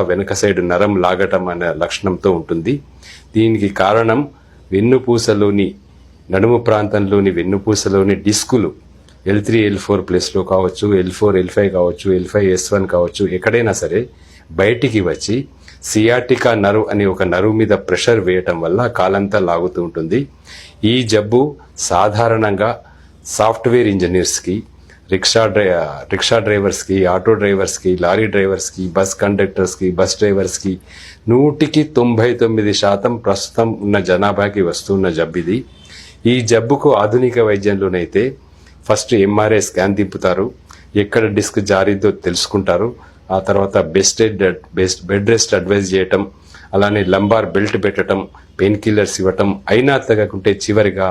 వెనక సైడ్ నరం లాగటం అనే లక్షణంతో ఉంటుంది. దీనికి కారణం వెన్నుపూసలోని నడుము ప్రాంతంలోని వెన్నుపూసలోని డిస్కులు L3 L4 ప్లేస్లో కావచ్చు, L4 L5 కావచ్చు, L5 S1 కావచ్చు, ఎక్కడైనా సరే బయటికి వచ్చి సియాటికా నర్వ్ అనే ఒక నర్వ్ మీద ప్రెషర్ వేయటం వల్ల కాలంతా లాగుతూ ఉంటుంది. ఈ జబ్బు సాధారణంగా సాఫ్ట్వేర్ ఇంజనీర్స్కి, రిక్షా డ్రైవర్స్కి, ఆటో డ్రైవర్స్కి, లారీ డ్రైవర్స్కి, బస్ కండక్టర్స్కి, బస్ డ్రైవర్స్కి 99% ప్రస్తుతం ఉన్న జనాభాకి వస్తున్న జబ్బు ఇది. ఈ జబ్బుకు ఆధునిక వైద్యంలోనైతే ఫస్ట్ MRI స్కాన్ దింపుతారు, ఎక్కడ డిస్క్ జారిద్దో తెలుసుకుంటారు. ఆ తర్వాత బెడ్ రెస్ట్ అడ్వైజ్ చేయటం, అలానే లంబార్ బెల్ట్ పెట్టడం, పెయిన్ కిల్లర్స్ ఇవ్వటం, అయినా తగ్గకుంటే చివరిగా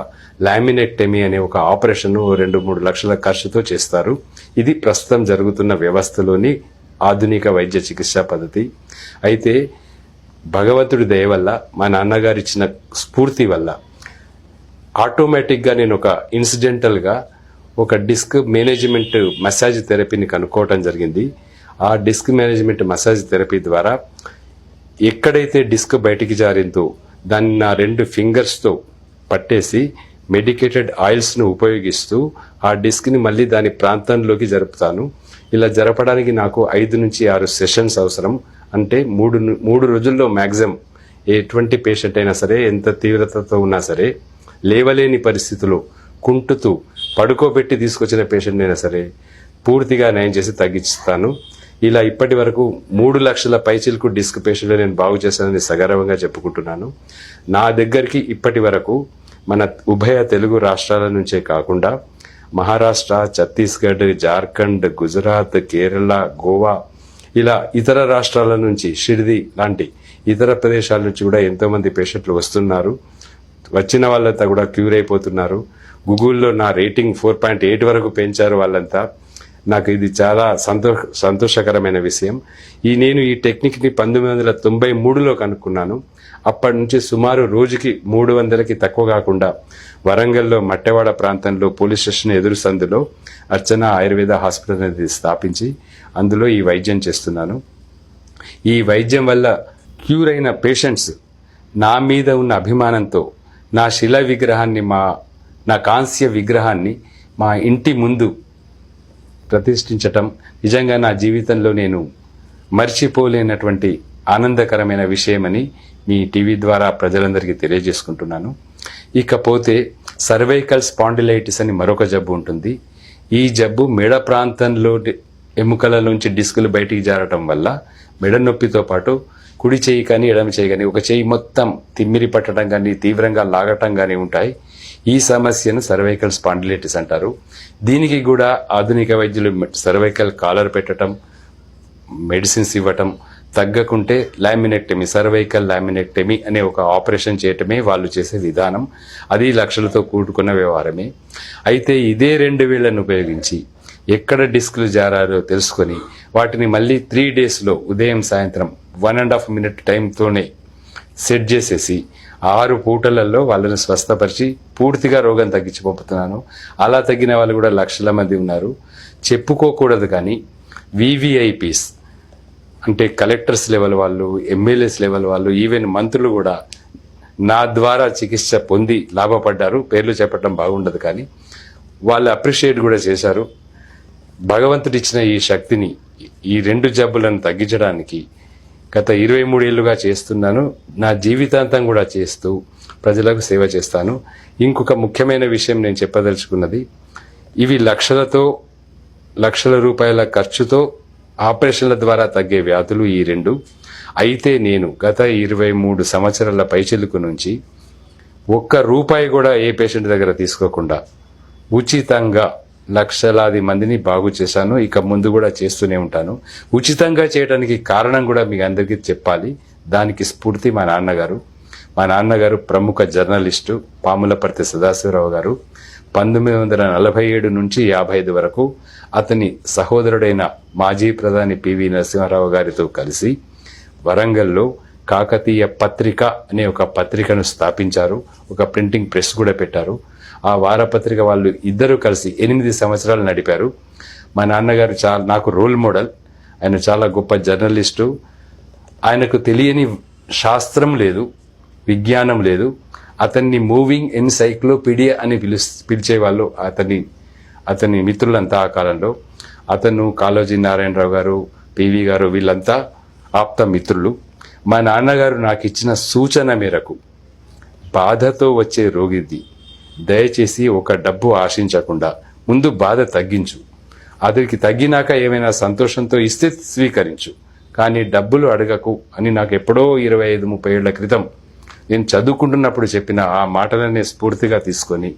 లామినెక్టమీ అనే ఒక ఆపరేషన్ 2-3 లక్షల ఖర్చుతో చేస్తారు. ఇది ప్రస్తుతం జరుగుతున్న వ్యవస్థలోని ఆధునిక వైద్య చికిత్సా పద్ధతి. అయితే భగవంతుడి దయ వల్ల, మా నాన్నగారు ఇచ్చిన స్ఫూర్తి వల్ల ఆటోమేటిక్గా నేను ఒక ఇన్సిడెంటల్గా ఒక డిస్క్ మేనేజ్మెంట్ మసాజ్ థెరపీని కనుక్కోవటం జరిగింది. ఆ డిస్క్ మేనేజ్మెంట్ మసాజ్ థెరపీ ద్వారా ఎక్కడైతే డిస్క్ బయటికి జారిందో దాన్ని నా 2 ఫింగర్స్తో పట్టేసి మెడికేటెడ్ ఆయిల్స్ను ఉపయోగిస్తూ ఆ డిస్క్ని మళ్ళీ దాని ప్రాంతంలోకి జరుపుతాను. ఇలా జరపడానికి నాకు 5 నుంచి 6 సెషన్స్ అవసరం. అంటే 3 రోజుల్లో మ్యాక్సిమం ఎటువంటి పేషెంట్ అయినా సరే, ఎంత తీవ్రతతో ఉన్నా సరే, లేవలేని పరిస్థితుల్లో కుంటుతూ పడుకోబెట్టి తీసుకొచ్చిన పేషెంట్ అయినా సరే పూర్తిగా నయం చేసి తగ్గిస్తాను. ఇలా ఇప్పటి వరకు 3 లక్షల పైచిలకు డిస్క్ పేషెంట్లు నేను బాగు చేశానని సగర్వంగా చెప్పుకుంటున్నాను. నా దగ్గరికి ఇప్పటి వరకు మన ఉభయ తెలుగు రాష్ట్రాల నుంచే కాకుండా మహారాష్ట్ర, ఛత్తీస్గఢ్, జార్ఖండ్, గుజరాత్, కేరళ, గోవా, ఇలా ఇతర రాష్ట్రాల నుంచి, షిర్ది లాంటి ఇతర ప్రదేశాల నుంచి కూడా ఎంతో మంది పేషెంట్లు వస్తున్నారు. వచ్చిన వాళ్ళంతా కూడా క్యూర్ అయిపోతున్నారు. గూగుల్లో నా రేటింగ్ 4.8 వరకు పెంచారు వాళ్ళంతా. నాకు ఇది చాలా సంతోషకరమైన విషయం. నేను ఈ టెక్నిక్ని 1993లో కనుక్కున్నాను. అప్పటి నుంచి సుమారు రోజుకి 300కి తక్కువ కాకుండా వరంగల్లో మట్టెవాడ ప్రాంతంలో పోలీస్ స్టేషన్ ఎదురు సందులో అర్చన ఆయుర్వేద హాస్పిటల్ అనేది స్థాపించి అందులో ఈ వైద్యం చేస్తున్నాను. ఈ వైద్యం వల్ల క్యూర్ అయిన పేషెంట్స్ నా మీద ఉన్న అభిమానంతో నా శిలా విగ్రహాన్ని, నా కాంస్య విగ్రహాన్ని మా ఇంటి ముందు ప్రతిష్ఠించటం నిజంగా నా జీవితంలో నేను మర్చిపోలేనటువంటి ఆనందకరమైన విషయమని మీ టీవీ ద్వారా ప్రజలందరికీ తెలియజేసుకుంటున్నాను. ఇకపోతే సర్వైకల్ స్పాండిలైటిస్ అని మరొక జబ్బు ఉంటుంది. ఈ జబ్బు మెడ ప్రాంతంలో ఎముకల నుంచి డిస్కులు బయటికి జారటం వల్ల మెడ నొప్పితో పాటు కుడి చేయి కానీ ఎడమ చేయి కానీ, ఒక చేయి మొత్తం తిమ్మిరి పట్టడం కానీ, తీవ్రంగా లాగటం కానీ ఉంటాయి. ఈ సమస్యను సర్వైకల్ స్పాండిలైటిస్ అంటారు. దీనికి కూడా ఆధునిక వైద్యులు సర్వైకల్ కాలర్ పెట్టడం, మెడిసిన్స్ ఇవ్వటం, తగ్గకుంటే లామినెక్టమీ, సర్వైకల్ లామినెక్టమీ అనే ఒక ఆపరేషన్ చేయటమే వాళ్ళు చేసే విధానం. అది లక్షలతో కూడుకున్న వ్యవహారమే. అయితే ఇదే 2 వేళ్లను ఉపయోగించి ఎక్కడ డిస్కులు జారారో తెలుసుకొని వాటిని మళ్ళీ 3 డేస్లో ఉదయం సాయంత్రం 1.5 మినిట్ టైంతోనే సెట్ చేసేసి 6 పూటలలో వాళ్ళని స్వస్థపరిచి పూర్తిగా రోగం తగ్గించిపోతున్నాను. అలా తగ్గిన వాళ్ళు కూడా లక్షల మంది ఉన్నారు. చెప్పుకోకూడదు కానీ VVIPs అంటే కలెక్టర్స్ లెవెల్ వాళ్ళు, ఎమ్మెల్యేస్ లెవెల్ వాళ్ళు, ఈవెన్ మంత్రులు కూడా నా ద్వారా చికిత్స పొంది లాభపడ్డారు. పేర్లు చెప్పడం బాగుండదు కానీ వాళ్ళు అప్రిషియేట్ కూడా చేశారు. భగవంతుడు ఇచ్చిన ఈ శక్తిని, ఈ 2 జబ్బులను తగ్గించడానికి గత 23 ఏళ్లుగా చేస్తున్నాను. నా జీవితాంతం కూడా చేస్తూ ప్రజలకు సేవ చేస్తాను. ఇంకొక ముఖ్యమైన విషయం నేను చెప్పదలుచుకున్నది, ఇవి లక్షల రూపాయల ఖర్చుతో ఆపరేషన్ల ద్వారా తగ్గే వ్యాధులు ఈ 2. అయితే నేను గత 23 సంవత్సరాల పైచిలుకు నుంచి ₹1 కూడా ఏ పేషెంట్ దగ్గర తీసుకోకుండా ఉచితంగా లక్షలాది మందిని బాగు చేశాను. ఇక ముందు కూడా చేస్తూనే ఉంటాను. ఉచితంగా చేయడానికి కారణం కూడా మీకు అందరికీ చెప్పాలి. దానికి స్ఫూర్తి మా నాన్నగారు ప్రముఖ జర్నలిస్టు పాములపర్తి సదాశివరావు గారు. 1947 నుంచి 55 వరకు అతని సహోదరుడైన మాజీ ప్రధాని పివి నరసింహారావు గారితో కలిసి వరంగల్లో కాకతీయ పత్రిక అనే ఒక పత్రికను స్థాపించారు. ఒక ప్రింటింగ్ ప్రెస్ కూడా పెట్టారు. ఆ వారపత్రిక వాళ్ళు ఇద్దరు కలిసి 8 సంవత్సరాలు నడిపారు. మా నాన్నగారు నాకు రోల్ మోడల్. ఆయన చాలా గొప్ప జర్నలిస్టు. ఆయనకు తెలియని శాస్త్రం లేదు, విజ్ఞానం లేదు. అతన్ని మూవింగ్ ఎన్సైక్లోపీడియా అని పిలిచేవాళ్ళు అతని మిత్రులంతా ఆ కాలంలో. అతను కాళోజీ నారాయణరావు గారు, పివి గారు వీళ్ళంతా ఆప్త మిత్రులు. మా నాన్నగారు నాకు ఇచ్చిన సూచన మేరకు, బాధతో వచ్చే రోగిది దయచేసి ఒక డబ్బు ఆశించకుండా ముందు బాధ తగ్గించు, అతనికి తగ్గినాక ఏమైనా సంతోషంతో ఇస్తే స్వీకరించు, కానీ డబ్బులు అడగకు అని నాకు ఎప్పుడో 25-30 ఏళ్ల క్రితం నేను చదువుకుంటున్నప్పుడు చెప్పిన ఆ మాటలనే స్ఫూర్తిగా తీసుకొని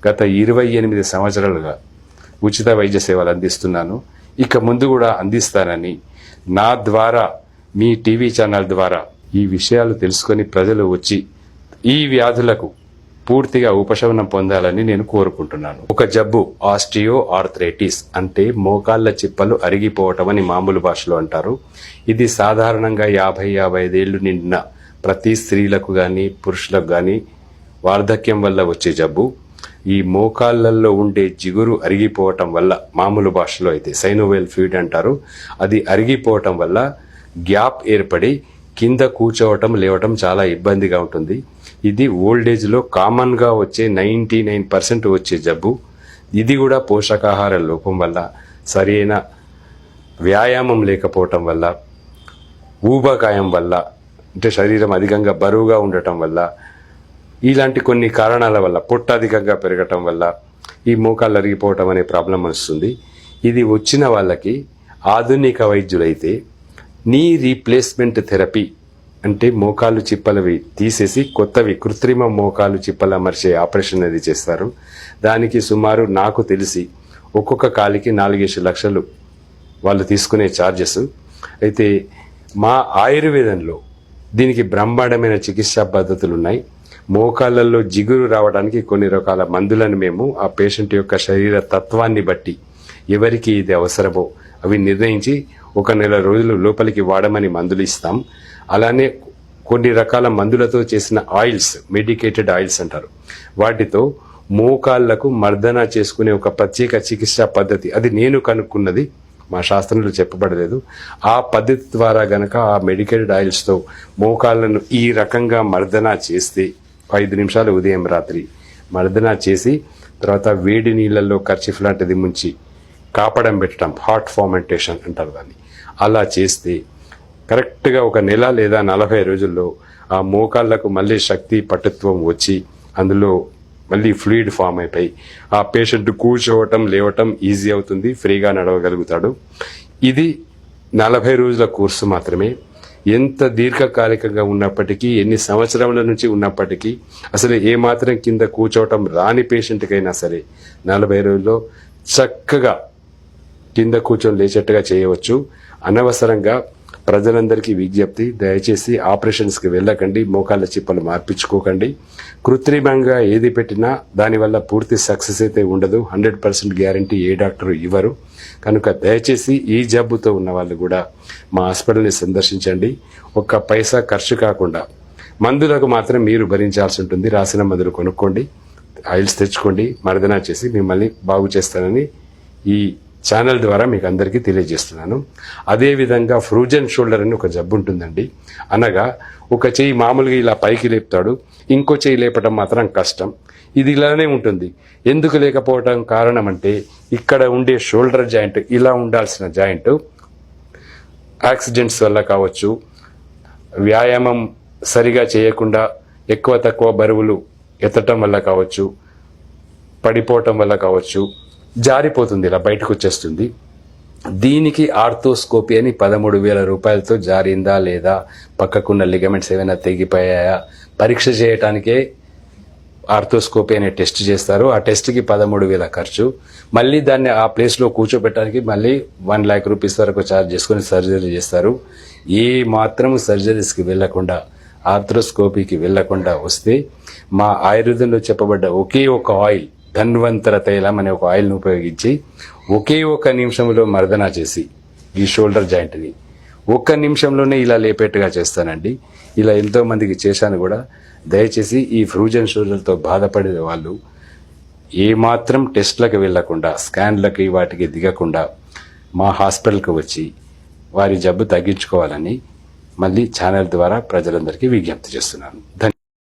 గత 28 సంవత్సరాలుగా ఉచిత వైద్య సేవలు అందిస్తున్నాను. ఇక ముందు కూడా అందిస్తానని నా ద్వారా, మీ టీవీ ఛానల్ ద్వారా ఈ విషయాలు తెలుసుకొని ప్రజలు వచ్చి ఈ వ్యాధులకు పూర్తిగా ఉపశమనం పొందాలని నేను కోరుకుంటున్నాను. ఒక జబ్బు ఆస్టియో ఆర్థరైటిస్ అంటే మోకాళ్ల చిప్పలు అరిగిపోవటం అని మామూలు భాషలో అంటారు. ఇది సాధారణంగా 50-55 ఏళ్లు నిండిన ప్రతి స్త్రీలకు గాని పురుషులకు గాని వార్ధక్యం వల్ల వచ్చే జబ్బు. ఈ మోకాళ్లలో ఉండే జిగురు అరిగిపోవటం వల్ల, మామూలు భాషలో అయితే సైనోవేల్ ఫ్లూయిడ్ అంటారు, అది అరిగిపోవటం వల్ల గ్యాప్ ఏర్పడి కింద కూర్చోవటం లేవటం చాలా ఇబ్బందిగా ఉంటుంది. ఇది ఓల్డేజ్ లో కామన్ గా వచ్చే 99% వచ్చే జబ్బు. ఇది కూడా పోషకాహార లోపం వల్ల, సరైన వ్యాయామం లేకపోవటం వల్ల, ఊబకాయం వల్ల, అంటే శరీరం అధికంగా బరువుగా ఉండటం వల్ల, ఇలాంటి కొన్ని కారణాల వల్ల, పొట్ట అధికంగా పెరగటం వల్ల ఈ మోకాళ్ళు అరిగిపోవటం అనే ప్రాబ్లం వస్తుంది. ఇది వచ్చిన వాళ్ళకి ఆధునిక వైద్యులైతే నీ రీప్లేస్మెంట్ థెరపీ అంటే మోకాలు చిప్పలవి తీసేసి కొత్తవి కృత్రిమ మోకాలు చిప్పలు అమర్చే ఆపరేషన్ అది చేస్తారు. దానికి సుమారు నాకు తెలిసి ఒక్కొక్క కాలికి 4-5 లక్షలు వాళ్ళు తీసుకునే ఛార్జెస్. అయితే మా ఆయుర్వేదంలో దీనికి బ్రహ్మాండమైన చికిత్సా పద్ధతులు ఉన్నాయి. మోకాళ్ళల్లో జిగురు రావడానికి కొన్ని రకాల మందులను మేము ఆ పేషెంట్ యొక్క శరీర తత్వాన్ని బట్టి ఎవరికి ఇది అవసరమో అవి నిర్ణయించి 1 నెల రోజులు లోపలికి వాడమని మందులు ఇస్తాం. అలానే కొన్ని రకాల మందులతో చేసిన ఆయిల్స్, మెడికేటెడ్ ఆయిల్స్ అంటారు, వాటితో మోకాళ్లకు మర్దన చేసుకునే ఒక ప్రత్యేక చికిత్సా పద్ధతి, అది నేను కనుక్కున్నది, మా శాస్త్రంలో చెప్పబడలేదు. ఆ పద్ధతి ద్వారా గనక ఆ మెడికేటెడ్ ఆయిల్స్తో మోకాళ్లను ఈ రకంగా మర్దన చేస్తే 5 నిమిషాలు ఉదయం రాత్రి మర్దన చేసి తర్వాత వేడి నీళ్ళల్లో కర్చీఫ్ లాంటిది ముంచి కాపడం పెట్టడం, హాట్ ఫార్మెంటేషన్ అంటారు దాన్ని, అలా చేస్తే కరెక్ట్గా 1 నెల లేదా 40 రోజుల్లో ఆ మోకాళ్లకు మళ్ళీ శక్తి పటుత్వం వచ్చి అందులో మళ్ళీ ఫ్లూయిడ్ ఫామ్ అయిపోయి ఆ పేషెంట్ కూర్చోవటం లేవటం ఈజీ అవుతుంది, ఫ్రీగా నడవగలుగుతాడు. ఇది 40 రోజుల కోర్సు మాత్రమే. ఎంత దీర్ఘకాలికంగా ఉన్నప్పటికీ, ఎన్ని సంవత్సరాల నుంచి ఉన్నప్పటికీ, అసలు ఏమాత్రం కింద కూర్చోవటం రాని పేషెంట్కైనా సరే 40 రోజుల్లో చక్కగా కింద కూర్చొని లేచేట్టుగా చేయవచ్చు. అనవసరంగా ప్రజలందరికీ విజ్ఞప్తి, దయచేసి ఆపరేషన్స్కి వెళ్ళకండి, మోకాళ్ళ చిప్పలు మార్పించుకోకండి. కృత్రిమంగా ఏది పెట్టినా దానివల్ల పూర్తి సక్సెస్ అయితే ఉండదు, 100% గ్యారంటీ ఏ డాక్టరు ఇవ్వరు. కనుక దయచేసి ఈ జబ్బుతో ఉన్న వాళ్ళు కూడా మా హాస్పిటల్ని సందర్శించండి. 1 పైసా ఖర్చు కాకుండా మందులకు మాత్రం మీరు భరించాల్సి ఉంటుంది. రాసిన మందులు కొనుక్కోండి, ఆయిల్స్ తెచ్చుకోండి, మర్దన చేసి మిమ్మల్ని బాగు చేస్తానని ఈ ఛానల్ ద్వారా మీకు అందరికీ తెలియజేస్తున్నాను. అదేవిధంగా ఫ్రూజన్ షోల్డర్ అని ఒక జబ్బు ఉంటుందండి. అనగా ఒక చెయ్యి మామూలుగా ఇలా పైకి లేపుతాడు, ఇంకో చెయ్యి లేపటం మాత్రం కష్టం. ఇది ఇలానే ఉంటుంది. ఎందుకు లేకపోవటం కారణం అంటే, ఇక్కడ ఉండే షోల్డర్ జాయింట్, ఇలా ఉండాల్సిన జాయింట్ యాక్సిడెంట్స్ వల్ల కావచ్చు, వ్యాయామం సరిగా చేయకుండా ఎక్కువ తక్కువ బరువులు ఎత్తటం వల్ల కావచ్చు, పడిపోవటం వల్ల కావచ్చు, జారిపోతుంది, ఇలా బయటకు వచ్చేస్తుంది. దీనికి ఆర్థోస్కోపీ అని 13,000 రూపాయలతో జారిందా లేదా, పక్కకున్న లిగమెంట్స్ ఏమైనా తెగిపోయాయా పరీక్ష చేయటానికే ఆర్థోస్కోపీ అనే టెస్ట్ చేస్తారు. ఆ టెస్ట్కి 13,000 ఖర్చు. మళ్ళీ దాన్ని ఆ ప్లేస్లో కూర్చోబెట్టడానికి మళ్ళీ 1 లాక్ రూపీస్ వరకు ఛార్జ్ చేసుకుని సర్జరీ చేస్తారు. ఏ మాత్రం సర్జరీస్కి వెళ్లకుండా, ఆర్థోస్కోపీకి వెళ్లకుండా వస్తే మా ఆయుర్వేదంలో చెప్పబడ్డ ఒకే ఒక ఆయిల్, ధన్వంతర తైలం అనే ఒక ఆయిల్ను ఉపయోగించి ఒకే 1 నిమిషంలో మర్దన చేసి ఈ షోల్డర్ జాయింట్ని 1 నిమిషంలోనే ఇలా లేపేట్టుగా చేస్తానండి. ఇలా ఎంతో మందికి చేశాను కూడా. దయచేసి ఈ ఫ్రూజన్ షోల్డర్తో బాధపడే వాళ్ళు ఏమాత్రం టెస్ట్లకు వెళ్లకుండా, స్కాన్లకి వాటికి దిగకుండా మా హాస్పిటల్కి వచ్చి వారి జబ్బు తగ్గించుకోవాలని మళ్ళీ ఛానల్ ద్వారా ప్రజలందరికీ విజ్ఞప్తి చేస్తున్నాను.